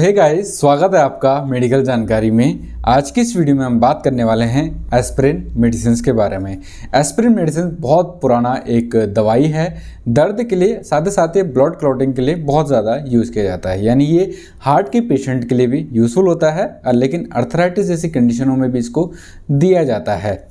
Hey guys, स्वागत है आपका मेडिकल जानकारी में। आज की इस वीडियो में हम बात करने वाले हैं एस्पिरिन मेडिसिन के बारे में। एस्पिरिन मेडिसिन बहुत पुराना एक दवाई है। दर्द के लिए साथ ही साथ ये ब्लड क्लॉटिंग के लिए बहुत ज़्यादा यूज़ किया जाता है, यानी ये हार्ट के पेशेंट के लिए भी यूज़फुल होता है, लेकिन अर्थराइटिस जैसी कंडीशनों में भी इसको दिया जाता है।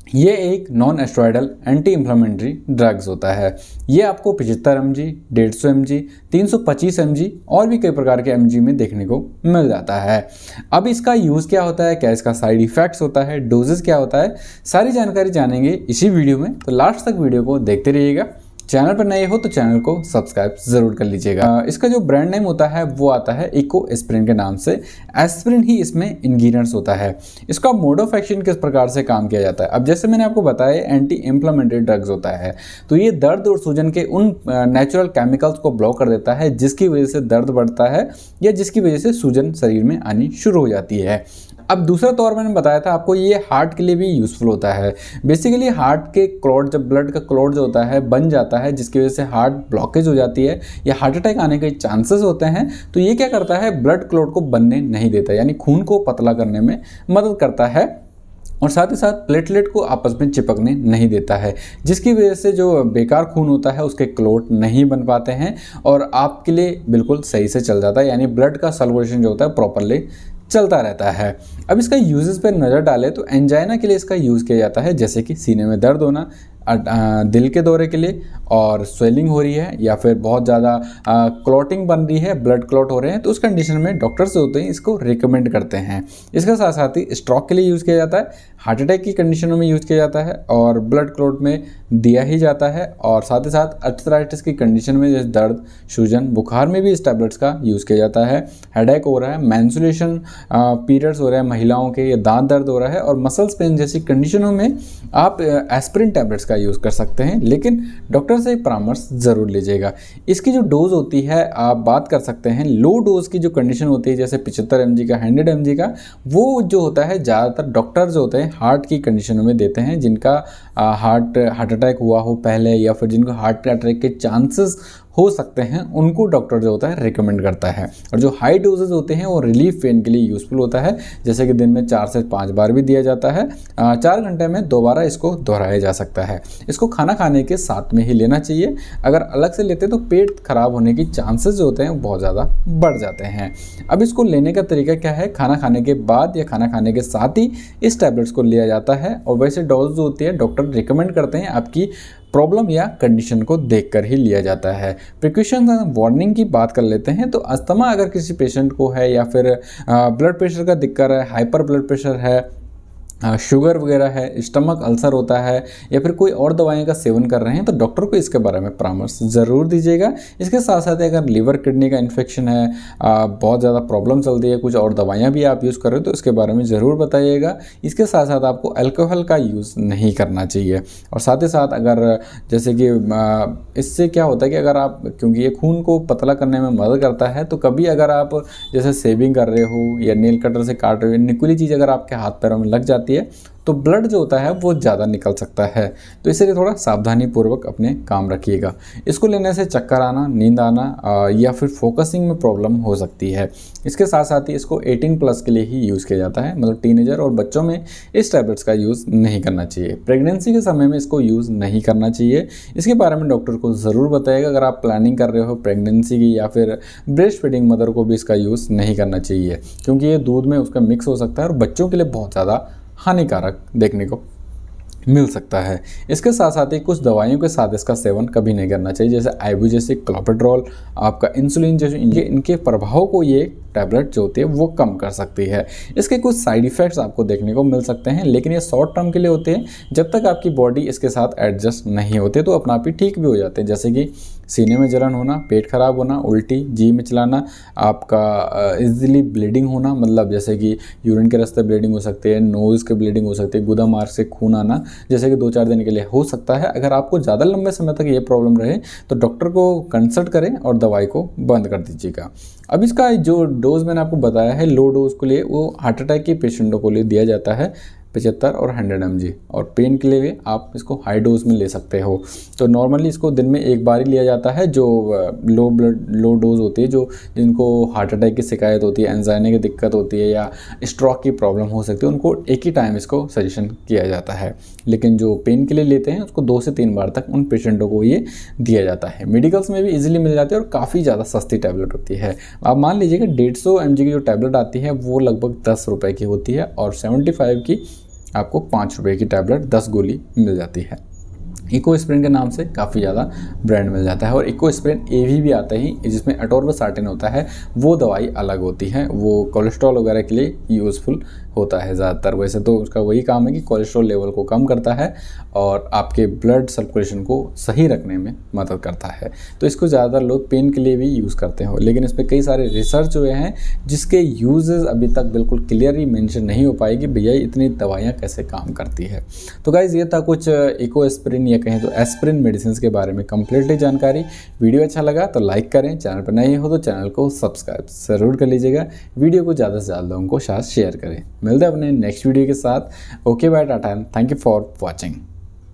ये एक नॉन एस्टेरॉयडल एंटी इन्फ्लेमेटरी ड्रग्स होता है। ये आपको 75 mg, 150 mg, 325 mg और भी कई प्रकार के mg में देखने को मिल जाता है। अब इसका यूज़ क्या होता है, क्या इसका साइड इफ़ेक्ट्स होता है, डोजेस क्या होता है, सारी जानकारी जानेंगे इसी वीडियो में। तो लास्ट तक वीडियो को देखते रहिएगा। चैनल पर नए हो तो चैनल को सब्सक्राइब जरूर कर लीजिएगा। इसका जो ब्रांड नेम होता है वो आता है इको एस्पिरिन के नाम से। एस्पिरिन ही इसमें इंग्रेडिएंट्स होता है। इसका मोड ऑफ एक्शन किस प्रकार से काम किया जाता है, अब जैसे मैंने आपको बताया एंटी इन्फ्लेमेटरी ड्रग्स होता है, तो ये दर्द और सूजन के उन नेचुरल केमिकल्स को ब्लॉक कर देता है जिसकी वजह से दर्द बढ़ता है या जिसकी वजह से सूजन शरीर में आनी शुरू हो जाती है। अब दूसरा तौर मैंने बताया था आपको, ये हार्ट के लिए भी यूज़फुल होता है। बेसिकली हार्ट के क्लॉट, जब ब्लड का क्लॉट जो होता है बन जाता है जिसकी वजह से हार्ट ब्लॉकेज हो जाती है या हार्ट अटैक आने के चांसेस होते हैं, तो ये क्या करता है, ब्लड क्लॉट को बनने नहीं देता, यानी खून को पतला करने में मदद करता है और साथ ही साथ प्लेटलेट को आपस में चिपकने नहीं देता है, जिसकी वजह से जो बेकार खून होता है उसके क्लॉट नहीं बन पाते हैं और आपके लिए बिल्कुल सही से चल जाता है, यानी ब्लड का सर्कुलेशन जो होता है प्रॉपरली चलता रहता है। अब इसका यूजेस पे नज़र डालें तो एंजाइना के लिए इसका यूज़ किया जाता है, जैसे कि सीने में दर्द होना, दिल के दौरे के लिए, और स्वेलिंग हो रही है या फिर बहुत ज़्यादा क्लॉटिंग बन रही है, ब्लड क्लॉट हो रहे हैं, तो उस कंडीशन में डॉक्टर्स होते हैं इसको रिकमेंड करते हैं। इसके साथ साथ ही स्ट्रोक के लिए यूज़ किया जाता है, हार्ट अटैक की कंडीशनों में यूज़ किया जाता है और ब्लड क्लॉट में दिया ही जाता है, और साथ ही साथ अर्थराइटिस की कंडीशन में जैसे दर्द, सूजन, बुखार में भी इस टैबलेट्स का यूज़ किया जाता है। हेडेक हो रहा है, मेंस्ट्रुएशन पीरियड्स हो रहे हैं महिलाओं के, या दांत दर्द हो रहा है और मसल्स पेन जैसी कंडीशनों में आप एस्पिरिन टैबलेट्स का यूज़ कर सकते हैं, लेकिन डॉक्टर से परामर्श ज़रूर लीजिएगा। इसकी जो डोज होती है आप बात कर सकते हैं, लो डोज की जो कंडीशन होती है जैसे 75 mg का, 100 mg का, वो जो होता है ज़्यादातर डॉक्टर जो होते हैं हार्ट की कंडीशनों में देते हैं, जिनका हार्ट अटैक हुआ हो पहले या फिर जिनको हार्ट अटैक के चांसेस हो सकते हैं, उनको डॉक्टर जो होता है रिकमेंड करता है। और जो हाई डोजेज होते हैं वो रिलीफ पेन के लिए यूज़फुल होता है, जैसे कि दिन में 4 से 5 बार भी दिया जाता है। 4 घंटे में 2 बार इसको दोहराया जा सकता है। इसको खाना खाने के साथ में ही लेना चाहिए। अगर अलग से लेते तो पेट खराब होने की चांसेस जो होते हैं वो बहुत ज़्यादा बढ़ जाते हैं। अब इसको लेने का तरीका क्या है, खाना खाने के बाद या खाना खाने के साथ ही इस टैबलेट्स को लिया जाता है, और वैसे डोज जो होती है डॉक्टर रिकमेंड करते हैं आपकी प्रॉब्लम या कंडीशन को देखकर ही लिया जाता है। प्रिकॉशन वार्निंग की बात कर लेते हैं, तो अस्थमा अगर किसी पेशेंट को है या फिर ब्लड प्रेशर का दिक्कत है, हाइपर ब्लड प्रेशर है, शुगर वगैरह है, स्टमक अल्सर होता है या फिर कोई और दवाइयों का सेवन कर रहे हैं, तो डॉक्टर को इसके बारे में परामर्श ज़रूर दीजिएगा। इसके साथ साथ अगर लिवर किडनी का इन्फेक्शन है, बहुत ज़्यादा प्रॉब्लम चलती है, कुछ और दवाइयाँ भी आप यूज़ कर रहे हो, तो इसके बारे में ज़रूर बताइएगा। इसके साथ साथ आपको अल्कोहल का यूज़ नहीं करना चाहिए। और साथ ही साथ अगर जैसे कि इससे क्या होता है कि अगर आप, क्योंकि ये खून को पतला करने में मदद करता है, तो कभी अगर आप जैसे सेविंग कर रहे हो या नेल कटर से काट रहे हो, निकुली चीज़ अगर आपके हाथ पैरों में लग जाती है तो ब्लड जो होता है वो ज़्यादा निकल सकता है, तो इसलिए थोड़ा सावधानी पूर्वक अपने काम रखिएगा। इसको लेने से चक्कर आना, नींद आना या फिर फोकसिंग में प्रॉब्लम हो सकती है। इसके साथ साथ ही इसको 18+ के लिए ही यूज़ किया जाता है, मतलब टीनेजर और बच्चों में इस टैबलेट्स का यूज़ नहीं करना चाहिए। प्रेगनेंसी के समय में इसको यूज़ नहीं करना चाहिए। इसके बारे में डॉक्टर को ज़रूर बताइएगा। अगर आप प्लानिंग कर रहे हो प्रेगनेंसी की या फिर ब्रेस्ट फीडिंग मदर को भी इसका यूज़ नहीं करना चाहिए, क्योंकि ये दूध में उसका मिक्स हो सकता है और बच्चों के लिए बहुत ज़्यादा हानिकारक देखने को मिल सकता है। इसके साथ साथ ही कुछ दवाइयों के साथ इसका सेवन कभी नहीं करना चाहिए, जैसे आइबुजेसिक, क्लोपेट्रॉल, आपका इंसुलिन जैसे इनके प्रभाव को ये टैबलेट जो होती है वो कम कर सकती है। इसके कुछ साइड इफ़ेक्ट्स आपको देखने को मिल सकते हैं, लेकिन ये शॉर्ट टर्म के लिए होते हैं। जब तक आपकी बॉडी इसके साथ एडजस्ट नहीं होते तो अपना आप ही ठीक भी हो जाते हैं, जैसे कि सीने में जलन होना, पेट खराब होना, उल्टी, जी में चलाना, आपका इजीली ब्लीडिंग होना, मतलब जैसे कि यूरिन के रास्ते ब्लीडिंग हो सकती है, नोज़ के ब्लीडिंग हो सकती है, गुदा मार्ग से खून आना, जैसे कि 2-4 दिन के लिए हो सकता है। अगर आपको ज़्यादा लंबे समय तक ये प्रॉब्लम रहे तो डॉक्टर को कंसल्ट करें और दवाई को बंद कर दीजिएगा। अब इसका जो डोज मैंने आपको बताया है लो डोज के लिए, वो हार्ट अटैक के पेशेंटों को लिए दिया जाता है। 75 और 100 mg। और पेन के लिए भी आप इसको हाई डोज में ले सकते हो। तो नॉर्मली इसको दिन में एक बार ही लिया जाता है। जो लो डोज होती है, जो जिनको हार्ट अटैक की शिकायत होती है, एंजाइना की दिक्कत होती है या स्ट्रोक की प्रॉब्लम हो सकती है, उनको एक ही टाइम इसको सजेशन किया जाता है। लेकिन जो पेन के लिए लेते हैं उसको 2 से 3 बार तक उन पेशेंटों को ये दिया जाता है। मेडिकल्स में भी इजीली मिल जाती है और काफ़ी ज़्यादा सस्ती टैबलेट होती है। आप मान लीजिएगा 150 mg की जो टैबलेट आती है वो लगभग 10 रुपये की होती है और 75 की आपको 5 रुपये की टैबलेट 10 गोली मिल जाती है। इकोस्प्रिन के नाम से काफ़ी ज़्यादा ब्रांड मिल जाता है। और इकोस्प्रिन एवी भी आता ही, जिसमें अटोरवासार्टिन होता है, वो दवाई अलग होती है। वो कोलेस्ट्रॉल वगैरह के लिए यूज़फुल होता है ज़्यादातर। वैसे तो उसका वही काम है कि कोलेस्ट्रॉल लेवल को कम करता है और आपके ब्लड सर्कुलेशन को सही रखने में मदद करता है। तो इसको ज़्यादातर लोग पेन के लिए भी यूज़ करते हैं, लेकिन इस पर कई सारे रिसर्च हुए हैं जिसके यूजेस अभी तक बिल्कुल क्लियरली मेंशन नहीं हो पाए कि भैया इतनी दवाइयाँ कैसे काम करती है। तो गाइज़ ये था कुछ इकोस्प्रिन या कहें तो एस्प्रिन मेडिसिन के बारे में कंप्लीटली जानकारी। वीडियो अच्छा लगा तो लाइक करें, चैनल पर नए हो तो चैनल को सब्सक्राइब ज़रूर कर लीजिएगा, वीडियो को ज़्यादा से ज़्यादा लोगों को साथ शेयर करें। मिलते हैं अपने नेक्स्ट वीडियो के साथ। Okay bye, tata, thank you for watching.